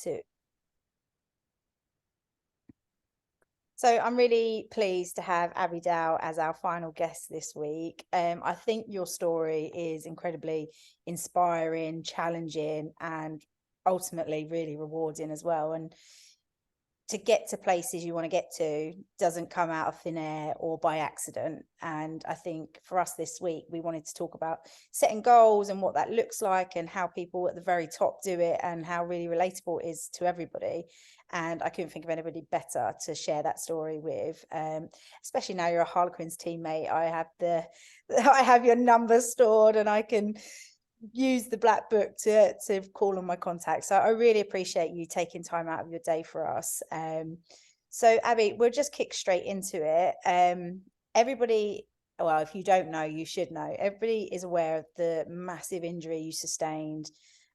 2. So I'm really pleased to have Abby Dow as our final guest this week. I think your story is incredibly inspiring, challenging, and ultimately really rewarding as well. And to get to places you want to get to doesn't come out of thin air or by accident. And I think for us this week, we wanted to talk about setting goals and what that looks like and how people at the very top do it and how really relatable it is to everybody. And I couldn't think of anybody better to share that story with, especially now you're a Harlequins teammate. I have your number stored and I can use the black book to call on my contacts. So I really appreciate you taking time out of your day for us. So Abby, we'll just kick straight into it. Everybody, well, if you don't know, you should know. Everybody is aware of the massive injury you sustained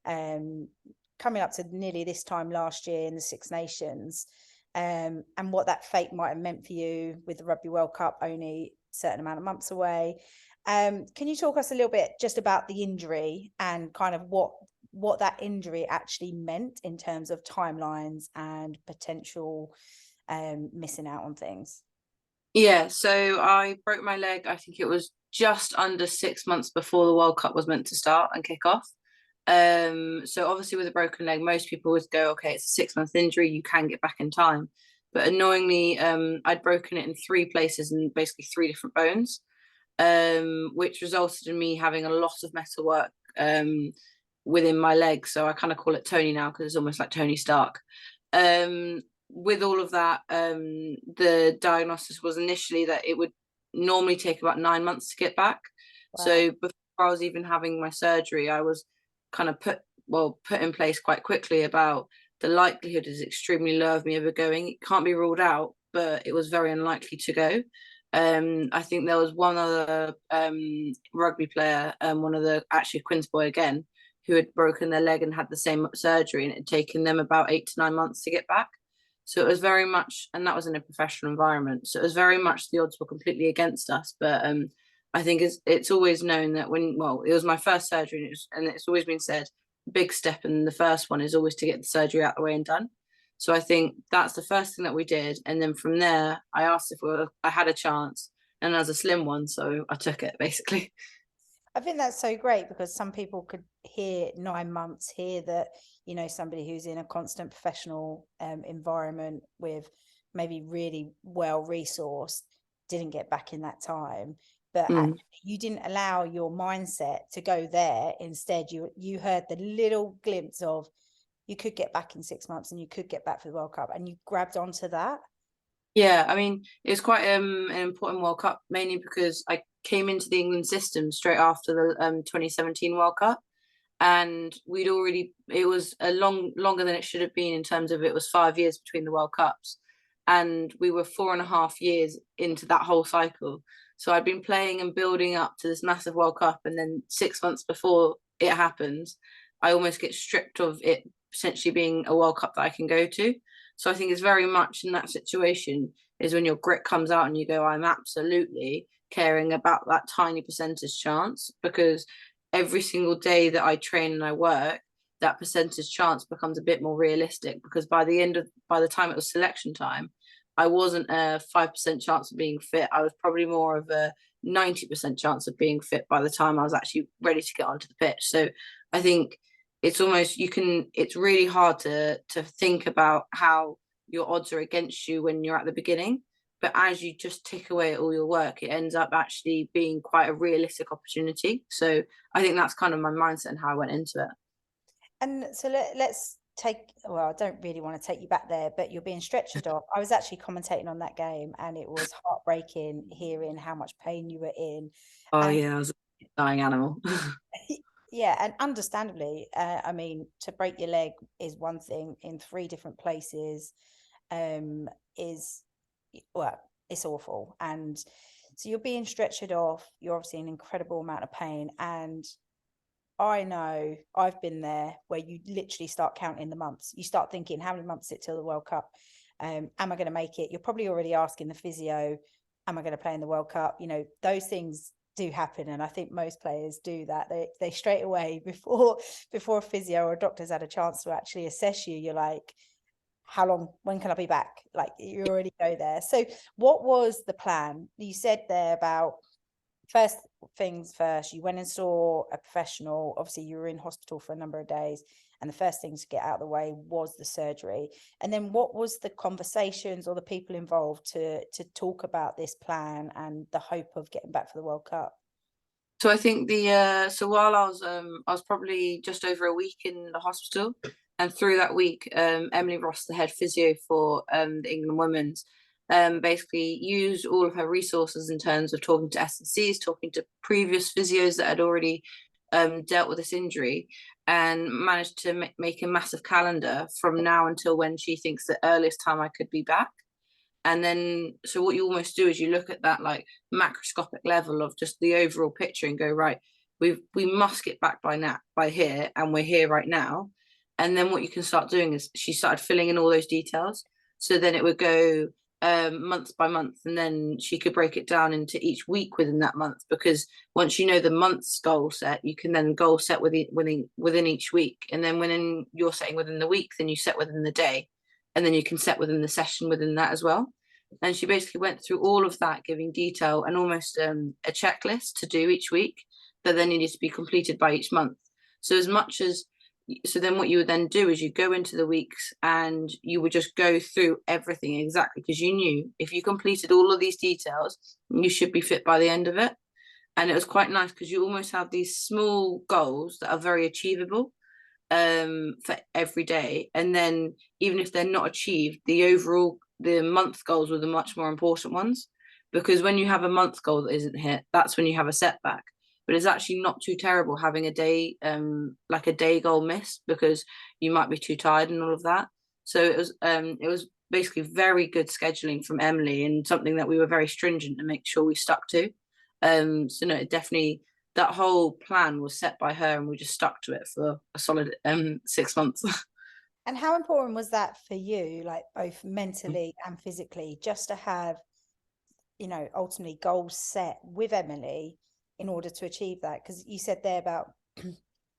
coming up to nearly this time last year in the Six Nations, and what that fate might have meant for you with the Rugby World Cup only a certain amount of months away. Can you talk us a little bit just about the injury and kind of what that injury actually meant in terms of timelines and potential missing out on things? Yeah, so I broke my leg, I think it was just under 6 months before the World Cup was meant to start and kick off. So obviously with a broken leg, most people would go, okay, it's a 6 month injury, you can get back in time. But annoyingly, I'd broken it in 3 places and basically 3 different bones, which resulted in me having a lot of metalwork within my leg. So I kind of call it Tony now because it's almost like Tony Stark. With all of that, the diagnosis was initially that it would normally take about 9 months to get back. Wow. So before I was even having my surgery, I was kind of put in place quite quickly about the likelihood is extremely low of me ever going. It can't be ruled out, but it was very unlikely to go. I think there was one other rugby player, one of the actually Quins boy again, who had broken their leg and had the same surgery, and it had taken them about 8 to 9 months to get back. So it was very much, and that was in a professional environment. So it was very much the odds were completely against us. But I think it's always known that it was my first surgery, and it's always been said, big step in the first one is always to get the surgery out of the way and done. So I think that's the first thing that we did. And then from there, I asked if I had a chance, and as a slim one, so I took it basically. I think that's so great because some people could hear 9 months, hear that, somebody who's in a constant professional environment with maybe really well resourced didn't get back in that time. But actually, you didn't allow your mindset to go there. Instead, you heard the little glimpse of you could get back in 6 months and you could get back for the World Cup, and you grabbed onto that. Yeah, I mean, it was quite an important World Cup, mainly because I came into the England system straight after the 2017 World Cup, and it was longer than it should have been in terms of it was 5 years between the World Cups, and we were 4.5 years into that whole cycle. So I'd been playing and building up to this massive World Cup, and then 6 months before it happens, I almost get stripped of it potentially being a World Cup that I can go to. So I think it's very much in that situation is when your grit comes out and you go, I'm absolutely caring about that tiny percentage chance, because every single day that I train and I work, that percentage chance becomes a bit more realistic, because by the time it was selection time, I wasn't a 5% chance of being fit. I was probably more of a 90% chance of being fit by the time I was actually ready to get onto the pitch. So I think it's almost it's really hard to think about how your odds are against you when you're at the beginning, but as you just tick away at all your work, it ends up actually being quite a realistic opportunity. So I think that's kind of my mindset and how I went into it. And so let's I don't really want to take you back there, but you're being stretchered off. I was actually commentating on that game, and it was heartbreaking hearing how much pain you were in. Oh And yeah, I was a dying animal. yeah, and understandably, I mean, to break your leg is one thing in 3 different places, is, well, it's awful. And so you're being stretchered off, you're obviously in an incredible amount of pain. And I know I've been there where you literally start counting the months. You start thinking, how many months is it till the World Cup? Am I going to make it? You're probably already asking the physio, am I going to play in the World Cup? Those things do happen, and I think most players do that. They straight away, before a physio or a doctor's had a chance to actually assess you, you're like, how long, when can I be back? Like, you already go there. So what was the plan? You said there about, first things first, you went and saw a professional. Obviously you were in hospital for a number of days, and the first thing to get out of the way was the surgery. And then what was the conversations or the people involved to talk about this plan and the hope of getting back for the World Cup? So I think so while I was probably just over a week in the hospital, and through that week, Emily Ross, the head physio for the England Women's, basically used all of her resources in terms of talking to S&Cs, talking to previous physios that had already dealt with this injury, and managed to make a massive calendar from now until when she thinks the earliest time I could be back. And then, so what you almost do is you look at that like macroscopic level of just the overall picture and go, right, we must get back by here, and we're here right now. And then what you can start doing is she started filling in all those details. So then it would go month by month, and then she could break it down into each week within that month, because once you know the month's goal set, you can then goal set within each week. And then when you're setting within the week, then you set within the day, and then you can set within the session within that as well. And she basically went through all of that, giving detail and almost a checklist to do each week that then needed to be completed by each month. So then what you would then do is you go into the weeks and you would just go through everything exactly, because you knew if you completed all of these details, you should be fit by the end of it. And it was quite nice because you almost have these small goals that are very achievable for every day. And then even if they're not achieved, the month goals were the much more important ones, because when you have a month goal that isn't hit, that's when you have a setback. But it's actually not too terrible having a day like a day goal missed, because you might be too tired and all of that. So it was basically very good scheduling from Emily, and something that we were very stringent to make sure we stuck to. So no, it definitely, that whole plan was set by her, and we just stuck to it for a solid 6 months. And how important was that for you, like both mentally and physically, just to have, ultimately goals set with Emily in order to achieve that? Because you said there about,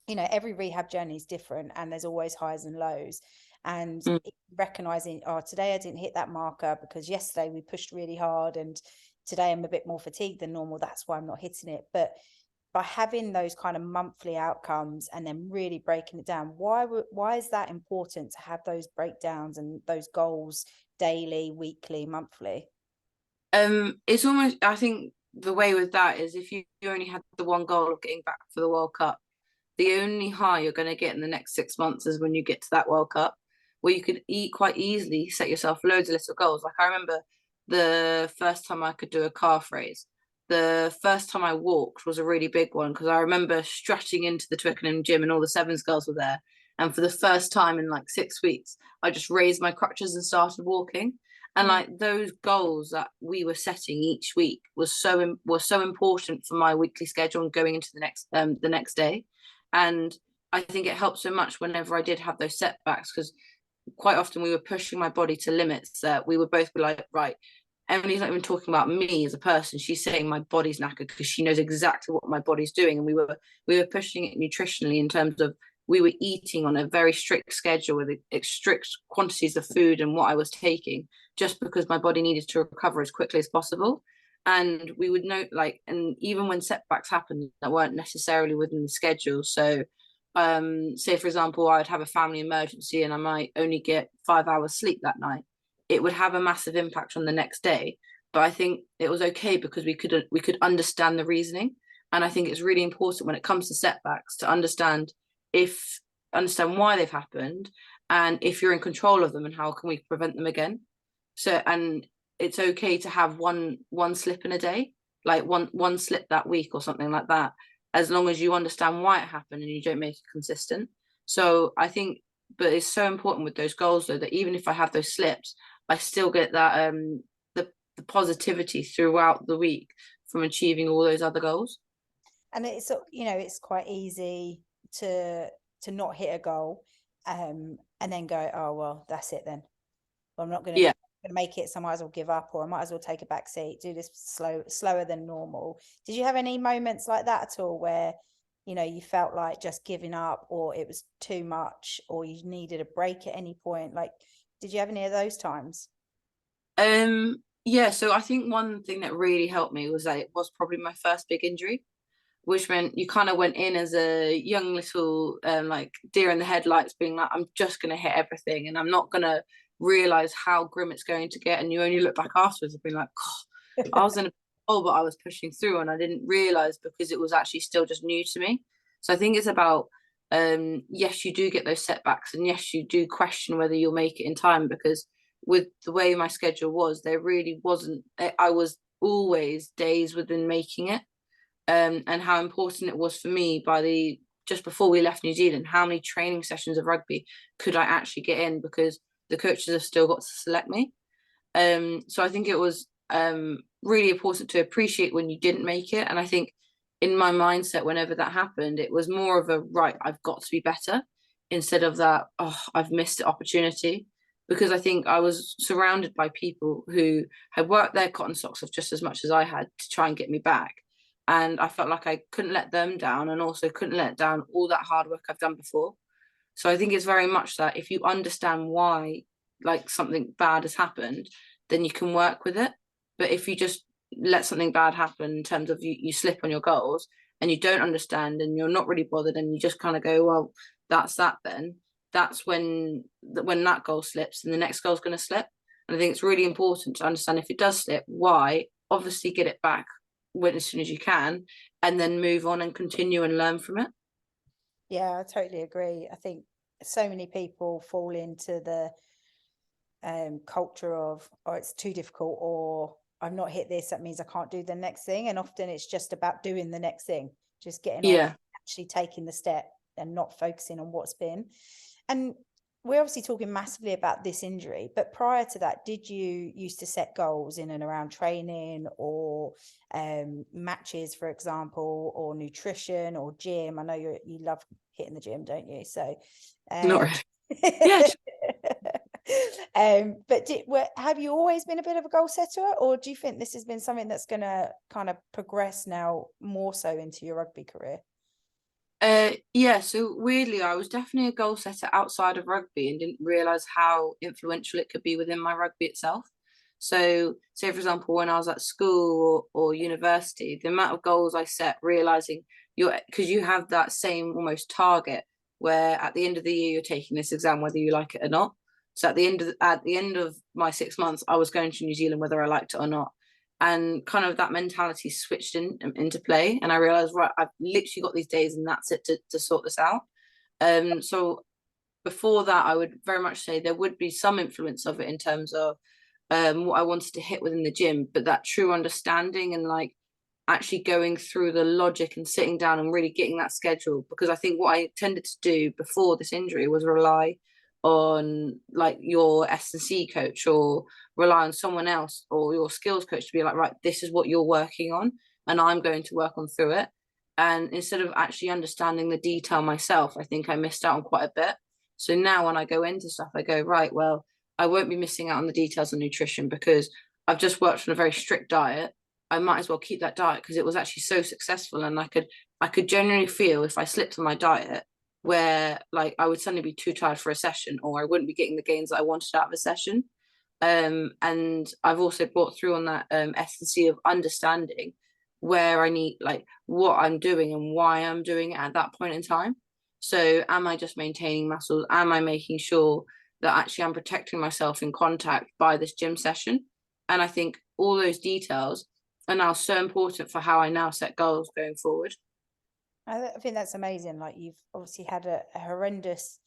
every rehab journey is different, and there's always highs and lows. And Mm. recognizing, oh, today I didn't hit that marker because yesterday we pushed really hard, and today I'm a bit more fatigued than normal. That's why I'm not hitting it. But by having those kind of monthly outcomes and then really breaking it down, why is that important to have those breakdowns and those goals daily, weekly, monthly? It's almost, I think the way with that is, if you only had the one goal of getting back for the World Cup, the only high you're going to get in the next 6 months is when you get to that World Cup, where you could quite easily set yourself loads of little goals. Like I remember the first time I could do a calf raise. The first time I walked was a really big one, because I remember strutting into the Twickenham gym and all the Sevens girls were there. And for the first time in like 6 weeks, I just raised my crutches and started walking. And like those goals that we were setting each week was so important for my weekly schedule and going into the next day. And I think it helped so much whenever I did have those setbacks, because quite often we were pushing my body to limits that we would both be like, right, Emily's not even talking about me as a person. She's saying my body's knackered, because she knows exactly what my body's doing. And we were pushing it nutritionally, in terms of we were eating on a very strict schedule with strict quantities of food and what I was taking, just because my body needed to recover as quickly as possible. And we would note, like, and even when setbacks happened that weren't necessarily within the schedule. So say for example, I would have a family emergency and I might only get 5 hours sleep that night, it would have a massive impact on the next day. But I think it was okay, because we could understand the reasoning. And I think it's really important when it comes to setbacks to understand why they've happened, and if you're in control of them, and how can we prevent them again. So, and it's okay to have one slip in a day, like one slip that week or something like that, as long as you understand why it happened and you don't make it consistent. So I think, but it's so important with those goals though, that even if I have those slips, I still get that the positivity throughout the week from achieving all those other goals. And it's quite easy to not hit a goal, and then go, oh well, that's it then. Well, I'm not going to Yeah. be going to make it, so I might as well give up, or I might as well take a back seat, do this slower than normal. Did you have any moments like that at all where, you know, you felt like just giving up, or it was too much, or you needed a break at any point? Like, did you have any of those times? Yeah, so I think one thing that really helped me was that it was probably my first big injury, which meant you kind of went in as a young little like deer in the headlights, being like, I'm just gonna hit everything and I'm not gonna realize how grim it's going to get. And you only look back afterwards and be like, God, I was in a hole, but I was pushing through and I didn't realize because it was actually still just new to me. So I think it's about yes, you do get those setbacks, and yes, you do question whether you'll make it in time, because with the way my schedule was, there really wasn't, I was always days within making it. And how important it was for me by the just before we left New Zealand, how many training sessions of rugby could I actually get in, because the coaches have still got to select me. So I think it was really important to appreciate when you didn't make it. And I think in my mindset, whenever that happened, it was more of a right, I've got to be better, instead of that, oh, I've missed the opportunity. Because I think I was surrounded by people who had worked their cotton socks off just as much as I had to try and get me back. And I felt like I couldn't let them down, and also couldn't let down all that hard work I've done before. So I think it's very much that if you understand why like something bad has happened, then you can work with it. But if you just let something bad happen in terms of you slip on your goals and you don't understand and you're not really bothered and you just kind of go, well, that's that then, that's when that goal slips and the next goal is going to slip. And I think it's really important to understand if it does slip, why, obviously get it back when as soon as you can, and then move on and continue and learn from it. Yeah, I totally agree. I think so many people fall into the culture of, oh, it's too difficult, or I've not hit this, that means I can't do the next thing. And often it's just about doing the next thing, just getting on, Yeah. actually taking the step and not focusing on what's been. And we're obviously talking massively about this injury, but prior to that, did you used to set goals in and around training, or matches, for example, or nutrition or gym? I know you love hitting the gym, don't you? So Not really. Yeah. But have you always been a bit of a goal setter, or do you think this has been something that's going to kind of progress now more so into your rugby career? Yeah, so weirdly, I was definitely a goal setter outside of rugby and didn't realize how influential it could be within my rugby itself. So, say for example, when I was at school or university, the amount of goals I set, realizing because you have that same almost target where at the end of the year you're taking this exam whether you like it or not. So at the end of my 6 months, I was going to New Zealand whether I liked it or not, and kind of that mentality switched into play, and I realized, right, I've literally got these days and that's it to sort this out. So before that, I would very much say there would be some influence of it in terms of what I wanted to hit within the gym, but that true understanding and like actually going through the logic and sitting down and really getting that schedule. Because I think what I tended to do before this injury was rely on like your S&C coach, or rely on someone else or your skills coach to be like, right, this is what you're working on and I'm going to work on through it. And instead of actually understanding the detail myself, I think I missed out on quite a bit. So now when I go into stuff, I go, right, well, I won't be missing out on the details of nutrition because I've just worked on a very strict diet. I might as well keep that diet because it was actually so successful, and I could genuinely feel if I slipped on my diet where like I would suddenly be too tired for a session, or I wouldn't be getting the gains that I wanted out of a session. And I've also brought through on that S&C of understanding where I need, like what I'm doing and why I'm doing it at that point in time. So am I just maintaining muscles? Am I making sure that actually I'm protecting myself in contact by this gym session? And I think all those details are now so important for how I now set goals going forward. I think that's amazing. Like, you've obviously had a horrendous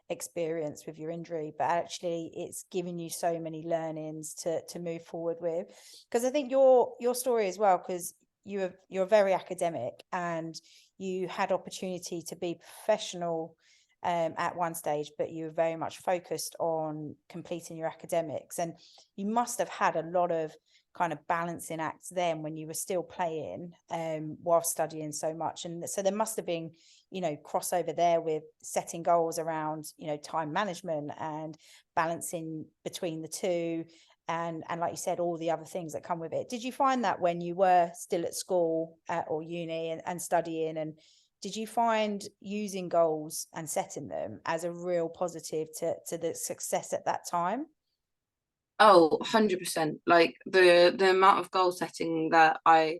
experience with your injury, but actually it's given you so many learnings to move forward with. Because I think your story as well, because you're very academic and you had opportunity to be professional at one stage, but you were very much focused on completing your academics, and you must have had a lot of kind of balancing acts then when you were still playing while studying so much. And so there must have been, you know, crossover there with setting goals around, you know, time management and balancing between the two, and like you said, all the other things that come with it. Did you find that when you were still at school or uni and studying, and did you find using goals and setting them as a real positive to the success at that time? Oh, 100%. Like the amount of goal setting that I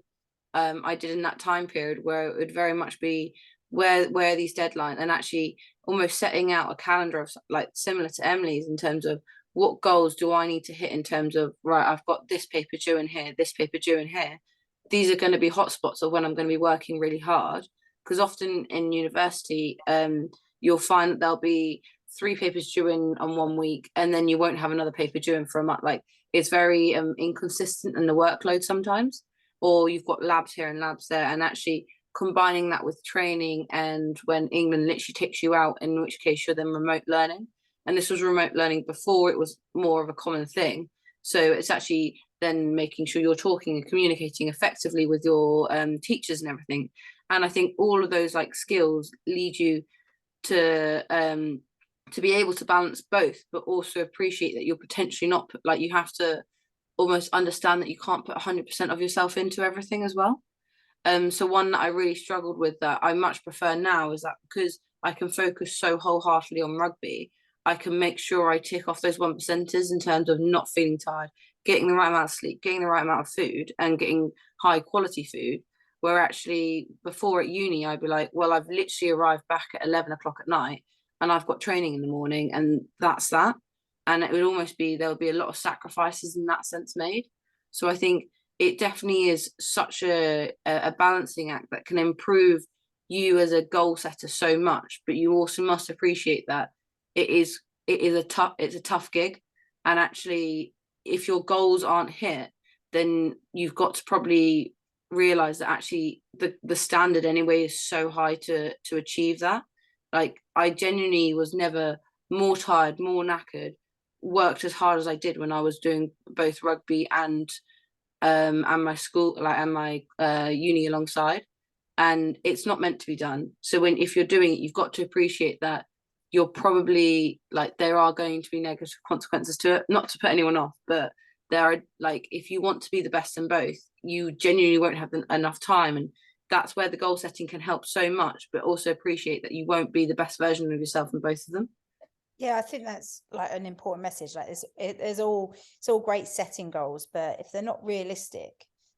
did in that time period, where it would very much be where these deadlines, and actually almost setting out a calendar of like similar to Emily's in terms of what goals do I need to hit in terms of, right, I've got this paper due in here, this paper due in here. These are going to be hotspots of when I'm going to be working really hard. Because often in university, you'll find that there'll be three papers due in on 1 week, and then you won't have another paper due in for a month. Like it's very inconsistent in the workload sometimes, or you've got labs here and labs there, and actually combining that with training, and when England literally takes you out, in which case you're then remote learning. And this was remote learning before it was more of a common thing. So it's actually then making sure you're talking and communicating effectively with your teachers and everything. And I think all of those like skills lead you to be able to balance both, but also appreciate that you're potentially not like, you have to almost understand that you can't put 100% of yourself into everything as well. So one that I really struggled with that I much prefer now is that because I can focus so wholeheartedly on rugby, I can make sure I tick off those 1%ers in terms of not feeling tired, getting the right amount of sleep, getting the right amount of food, and getting high quality food. Where actually before at uni, I'd be like, well, I've literally arrived back at 11 o'clock at night and I've got training in the morning, and that's that. And it would almost be, there'll be a lot of sacrifices in that sense made. So I think it definitely is such a balancing act that can improve you as a goal setter so much, but you also must appreciate that it is a tough gig. And actually, if your goals aren't hit, then you've got to probably realize that actually the standard anyway is so high to achieve that. Like I genuinely was never more tired, more knackered, worked as hard as I did when I was doing both rugby and my school, like, and my uni alongside. And it's not meant to be done. So when if you're doing it, you've got to appreciate that you're probably like, there are going to be negative consequences to it. Not to put anyone off, but there are, like, if you want to be the best in both, you genuinely won't have enough time. And that's where the goal setting can help so much, but also appreciate that you won't be the best version of yourself in both of them. Yeah, I think that's like an important message. Like it's all great setting goals, but if they're not realistic,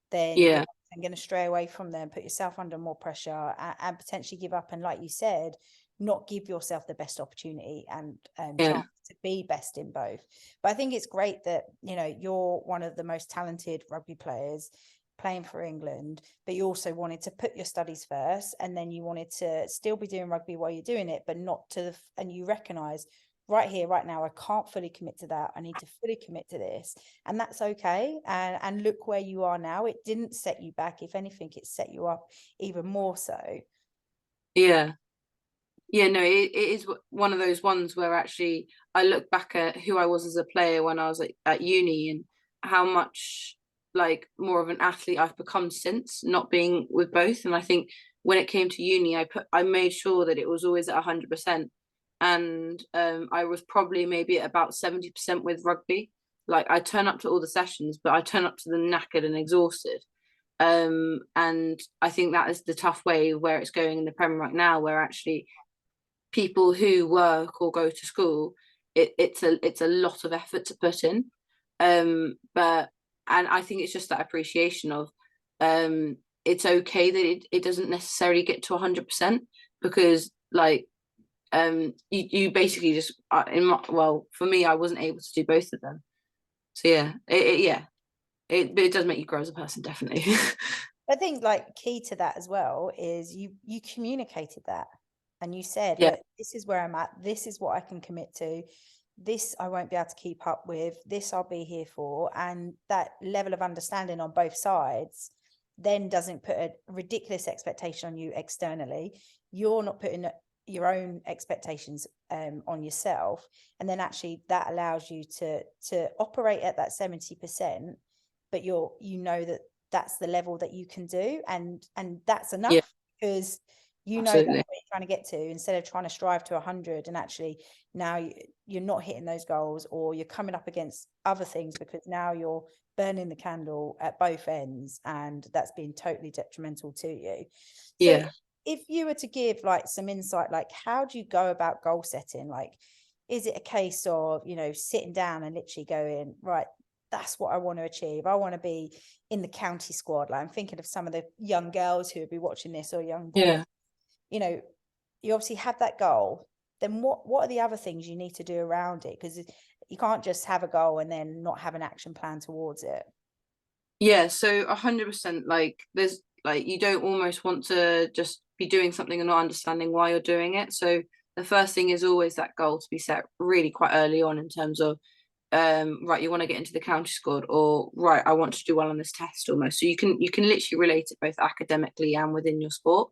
then you're Yeah, going to stray away from them, put yourself under more pressure, and potentially give up. And like you said, not give yourself the best opportunity and yeah, chance to be best in both. But I think it's great that you're one of the most talented rugby players playing for England, but you also wanted to put your studies first, and then you wanted to still be doing rugby while you're doing it, but not to and you recognize right here, right now, I can't fully commit to that. I need to fully commit to this. And that's okay. And look where you are now. It didn't set you back. If anything, it set you up even more so. yeah. Yeah, no, it is one of those ones where actually I look back at who I was as a player when I was at uni, and how much like more of an athlete I've become since not being with both. And I think when it came to uni, I made sure that it was always at 100%. And I was probably maybe at about 70% with rugby. Like I turn up to all the sessions, but I turn up to them knackered and exhausted. And I think that is the tough way where it's going in the Premier right now, where actually people who work or go to school, it's a lot of effort to put in. But and I think it's just that appreciation of it's okay that it doesn't necessarily get to 100%, because like you basically just well, for me, I wasn't able to do both of them. So yeah, but it does make you grow as a person, definitely. I think like key to that as well is you communicated that, and you said, Yeah, look, this is where I'm at, this is what I can commit to, this I won't be able to keep up with, this I'll be here for. And that level of understanding on both sides then doesn't put a ridiculous expectation on you externally. You're not putting your own expectations on yourself, and then actually that allows you to operate at that 70%, but that that's the level that you can do, and that's yeah, enough. Because You know that's Absolutely. what you're trying to get to, instead of trying to strive to 100, and actually now you're not hitting those goals, or you're coming up against other things because now you're burning the candle at both ends, and that's been totally detrimental to you. So Yeah. if you were to give like some insight, like how do you go about goal setting? Like, is it a case of, sitting down and literally going, right, that's what I want to achieve. I want to be in the county squad. Like, I'm thinking of some of the young girls who would be watching this, or young boys. Yeah. You obviously have that goal. Then what are the other things you need to do around it? Because you can't just have a goal and then not have an action plan towards it. Yeah, so 100%, like there's like you don't almost want to just be doing something and not understanding why you're doing it. So the first thing is always that goal to be set really quite early on, in terms of right, you want to get into the county squad, or right, I want to do well on this test almost. So you can literally relate it both academically and within your sport.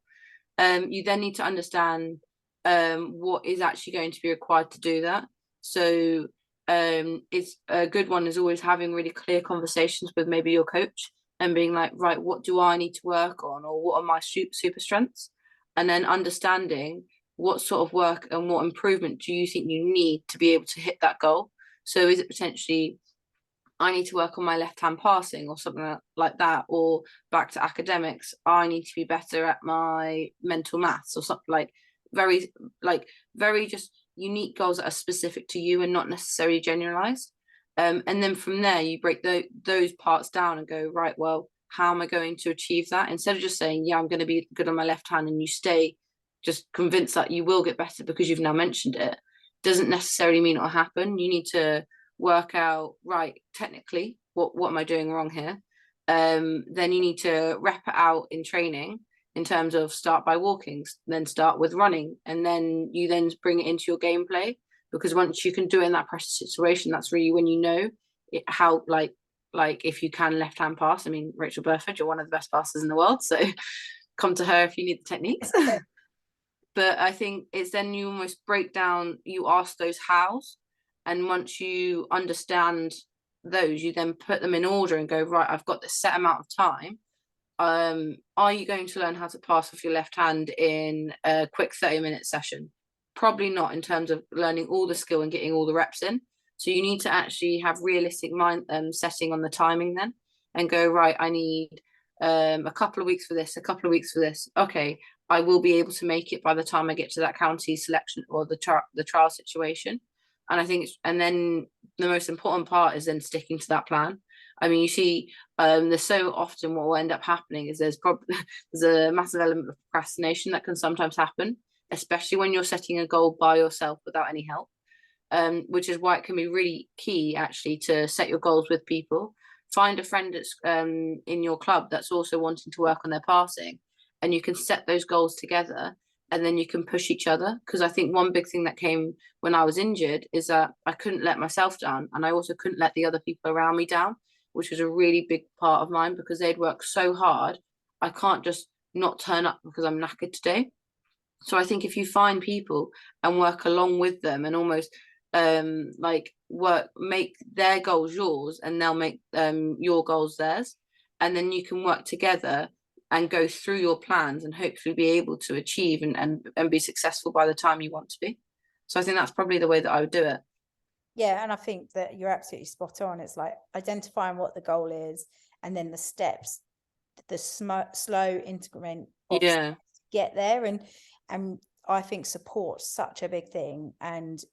You then need to understand what is actually going to be required to do that. So it's a good one is always having really clear conversations with maybe your coach, and being like, right, what do I need to work on, or what are my super strengths, and then understanding what sort of work and what improvement do you think you need to be able to hit that goal. So is it potentially, I need to work on my left hand passing or something like that, or back to academics, I need to be better at my mental maths, or something very very just unique goals that are specific to you and not necessarily generalized. And then from there you break those parts down and go, right, well, how am I going to achieve that, instead of just saying, yeah, I'm going to be good on my left hand, and you stay just convinced that you will get better because you've now mentioned it. Doesn't necessarily mean it'll happen. You need to work out, right, technically, what am I doing wrong here. Then you need to rep it out in training, in terms of start by walking, then start with running, and then you then bring it into your gameplay, because once you can do it in that pressure situation, that's really when you know how, if you can left hand pass. I mean, Rachel Burford, you're one of the best passers in the world, so come to her if you need the techniques. But I think it's then you almost break down, you ask those hows, and once you understand those, you then put them in order and go, right, I've got this set amount of time. Are you going to learn how to pass with your left hand in a quick 30-minute session? Probably not, in terms of learning all the skill and getting all the reps in. So you need to actually have realistic mind setting on the timing then, and go, right, I need a couple of weeks for this, a couple of weeks for this. Okay, I will be able to make it by the time I get to that county selection or the trial situation. And I think and then the most important part is then sticking to that plan. I mean, you see, there's so often what will end up happening is there's a massive element of procrastination that can sometimes happen, especially when you're setting a goal by yourself without any help. Which is why it can be really key actually to set your goals with people. Find a friend that's in your club that's also wanting to work on their passing, and you can set those goals together, and then you can push each other. Because I think one big thing that came when I was injured is that I couldn't let myself down, and I also couldn't let the other people around me down, which was a really big part of mine, because they'd worked so hard. I can't just not turn up because I'm knackered today. So I think if you find people and work along with them, and almost make their goals yours, and they'll make your goals theirs, and then you can work together and go through your plans, and hopefully be able to achieve and be successful by the time you want to be. So I think that's probably the way that I would do it. Yeah, and I think that you're absolutely spot on. It's like identifying what the goal is, and then the steps, the slow increment of Yeah. get there. And I think support's such a big thing. And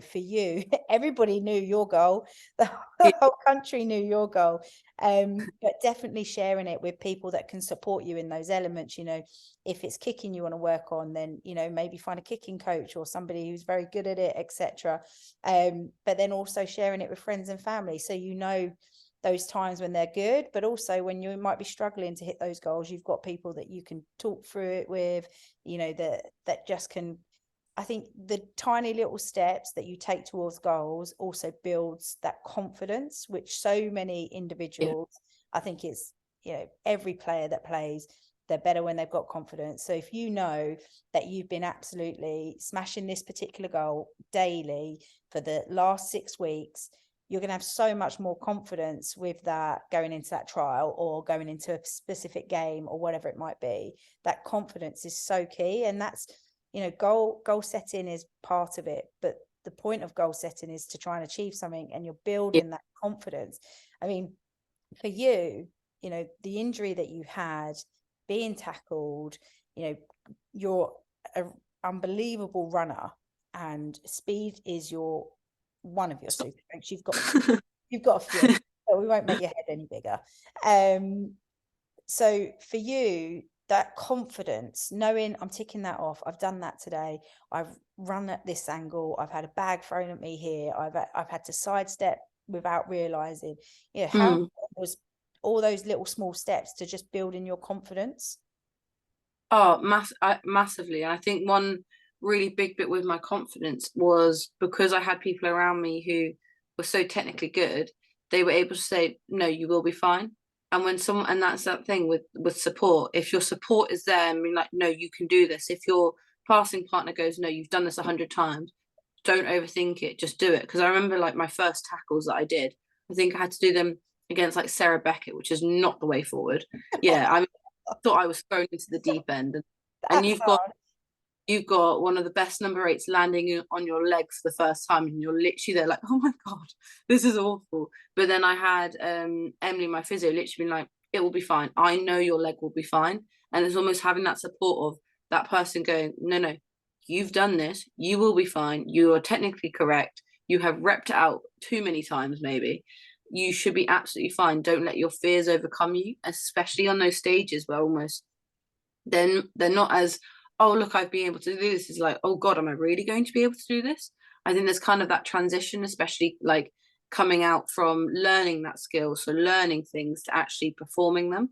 for you, everybody knew your goal, the whole country knew your goal. But definitely sharing it with people that can support you in those elements. If it's kicking you want to work on, then maybe find a kicking coach or somebody who's very good at it, etc. But then also sharing it with friends and family, so those times when they're good, but also when you might be struggling to hit those goals, you've got people that you can talk through it with, that just can. I think the tiny little steps that you take towards goals also builds that confidence, which so many individuals, I think it's, every player that plays, they're better when they've got confidence. So if you know that you've been absolutely smashing this particular goal daily for the last 6 weeks, you're going to have so much more confidence with that going into that trial or going into a specific game or whatever it might be. That confidence is so key. And that's, you know, goal setting is part of it, but the point of goal setting is to try and achieve something, and you're building that confidence. I mean, for you, you know, the injury that you had, being tackled, you know, you're an unbelievable runner, and speed is one of your super strengths. You've got a few, but we won't make your head any bigger. So for you, that confidence, knowing I'm ticking that off, I've done that today, I've run at this angle, I've had a bag thrown at me here, I've had to sidestep without realizing, you know, how was all those little small steps to just building your confidence? Oh, massively. And I think one really big bit with my confidence was because I had people around me who were so technically good, they were able to say, no, you will be fine. And and that's that thing with support. If your support is there and being like, no, you can do this. If your passing partner goes, no, you've done this 100 times, don't overthink it, just do it. Because I remember like my first tackles that I did, I think I had to do them against like Sarah Beckett, which is not the way forward. Yeah, I thought I was thrown into the deep end. And you've got one of the best number 8s landing on your legs for the first time, and you're literally there like, oh my god, this is awful. But then I had Emily, my physio, literally been like, it will be fine. I know your leg will be fine. And it's almost having that support of that person going, no, you've done this. You will be fine. You are technically correct. You have repped it out too many times, maybe. You should be absolutely fine. Don't let your fears overcome you, especially on those stages where almost then they're not as, oh look, I've been able to do this. It's like, oh god, am I really going to be able to do this? I think there's kind of that transition, especially like coming out from learning that skill, so learning things to actually performing them.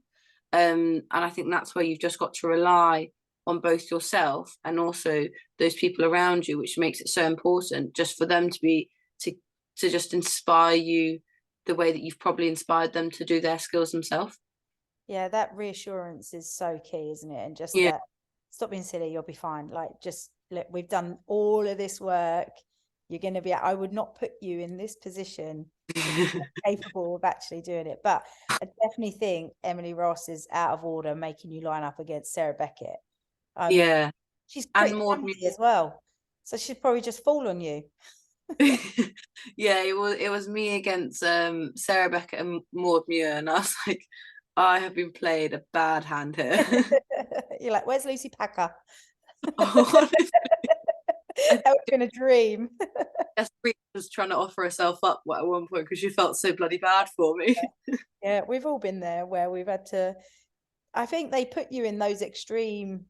And I think that's where you've just got to rely on both yourself and also those people around you, which makes it so important just for them to be to just inspire you the way that you've probably inspired them to do their skills themselves. Yeah, that reassurance is so key, isn't it? And just Yeah. that, stop being silly, you'll be fine. Like, just look, we've done all of this work. You're going to be, I would not put you in this position if you're not capable of actually doing it. But I definitely think Emily Ross is out of order making you line up against Sarah Beckett. I mean, Yeah. she's And pretty more clumsy as well. So she'd probably just fall on you. yeah, it was me against Sarah Beckett and Maud Muir, and I was like, I have been played a bad hand here. You're like, where's Lucy Packer? Honestly, That would have been a dream. Jaspreet was trying to offer herself up at one point because she felt so bloody bad for me. Yeah, we've all been there where we've had to, I think they put you in those extreme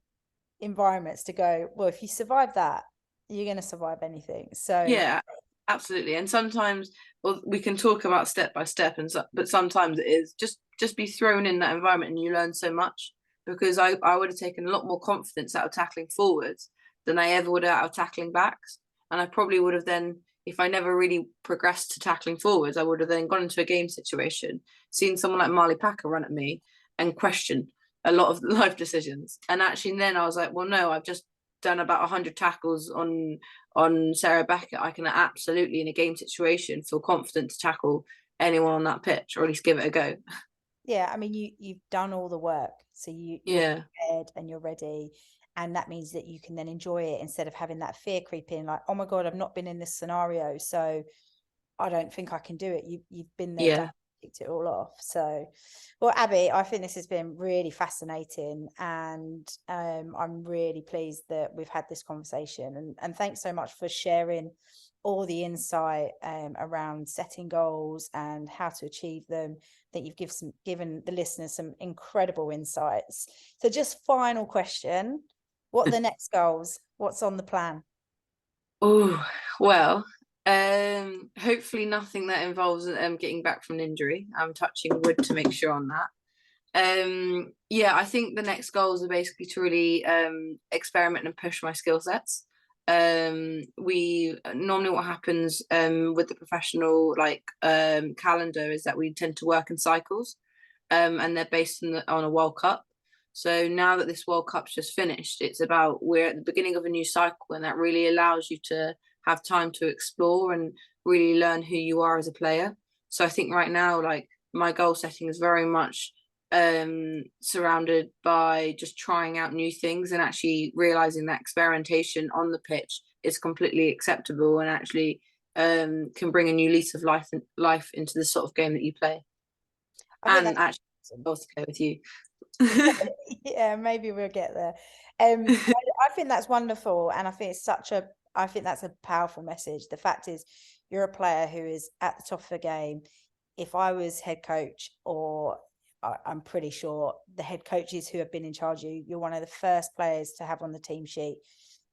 environments to go, well, if you survive that, you're going to survive anything. So Yeah, absolutely. And sometimes, well, we can talk about step by step, but sometimes it is just be thrown in that environment and you learn so much. Because I would have taken a lot more confidence out of tackling forwards than I ever would out of tackling backs. And I probably would have then, if I never really progressed to tackling forwards, I would have then gone into a game situation, seen someone like Marley Packer run at me and question a lot of life decisions. And actually then I was like, well, no, I've just done about 100 tackles on Sarah Beckett. I can absolutely, in a game situation, feel confident to tackle anyone on that pitch, or at least give it a go. yeah, I mean, you've done all the work, so you're Yeah. prepared and you're ready, and that means that you can then enjoy it instead of having that fear creep in, like, oh my god, I've not been in this scenario, so I don't think I can do it. You've been there, done, Yeah. kicked it all off. So, well, Abby, I think this has been really fascinating, and I'm really pleased that we've had this conversation. And thanks so much for sharing all the insight around setting goals and how to achieve them. I think you've given the listeners some incredible insights. So, just final question: what are the next goals? What's on the plan? Oh, well, hopefully nothing that involves getting back from an injury. I'm touching wood to make sure on that. Yeah, I think the next goals are basically to really experiment and push my skill sets. We normally, what happens with the professional calendar is that we tend to work in cycles, and they're based on a World Cup. So now that this World Cup's just finished, it's about we're at the beginning of a new cycle, and that really allows you to have time to explore and really learn who you are as a player. So I think right now, like, my goal setting is very much surrounded by just trying out new things and actually realizing that experimentation on the pitch is completely acceptable and actually can bring a new lease of life into the sort of game that you play. I think And that's actually awesome. also play with you. Yeah, maybe we'll get there. I think that's wonderful, and I think that's a powerful message. The fact is, you're a player who is at the top of the game. If I was head coach, or I'm pretty sure the head coaches who have been in charge of you, you're one of the first players to have on the team sheet.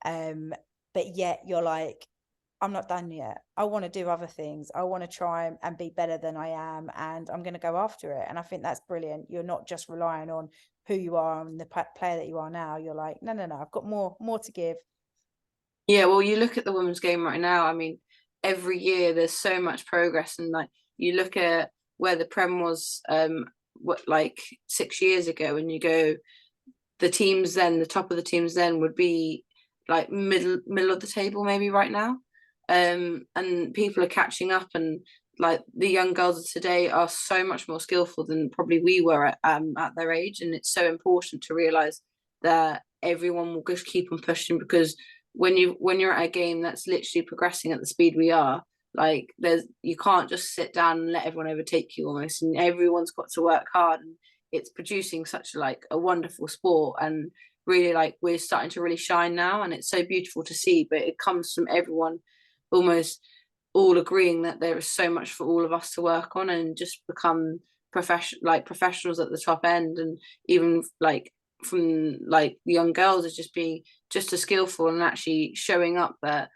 But yet you're like, I'm not done yet. I want to do other things. I want to try and be better than I am, and I'm going to go after it. And I think that's brilliant. You're not just relying on who you are and the player that you are now. You're like, no, I've got more to give. Yeah, well, you look at the women's game right now. I mean, every year there's so much progress, and like you look at where the Prem was, like 6 years ago, and you go, the teams then, the top of the teams then would be like middle of the table maybe right now, and people are catching up, and like the young girls of today are so much more skillful than probably we were at their age, and it's so important to realize that everyone will just keep on pushing, because when you're at a game that's literally progressing at the speed we are, like you can't just sit down and let everyone overtake you almost, and everyone's got to work hard, and it's producing such like a wonderful sport, and really like we're starting to really shine now, and it's so beautiful to see, but it comes from everyone almost all agreeing that there is so much for all of us to work on and just become professionals at the top end, and even like from like the young girls is just being just as skillful and actually showing up that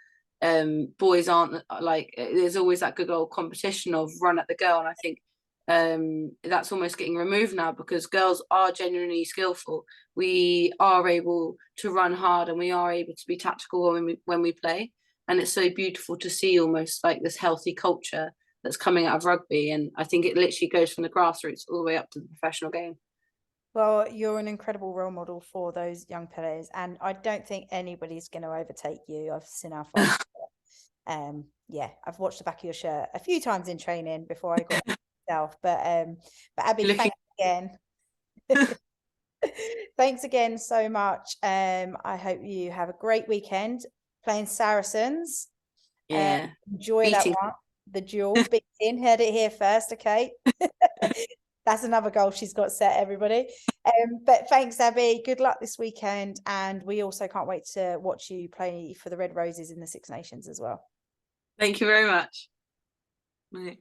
boys aren't like, there's always that good old competition of run at the girl, and I think that's almost getting removed now, because girls are genuinely skillful. We are able to run hard, and we are able to be tactical when we play, and it's so beautiful to see almost like this healthy culture that's coming out of rugby, and I think it literally goes from the grassroots all the way up to the professional game. Well, you're an incredible role model for those young players, and I don't think anybody's going to overtake you. I've seen how far. Yeah, I've watched the back of your shirt a few times in training before I got myself. But Abby, Looking thanks again. Thanks again so much. I hope you have a great weekend playing Saracens. yeah, Enjoy that beating. one. The duel, beating, heard it here first, okay? That's another goal she's got set, everybody. But thanks, Abby. Good luck this weekend. And we also can't wait to watch you play for the Red Roses in the Six Nations as well. Thank you very much. Right.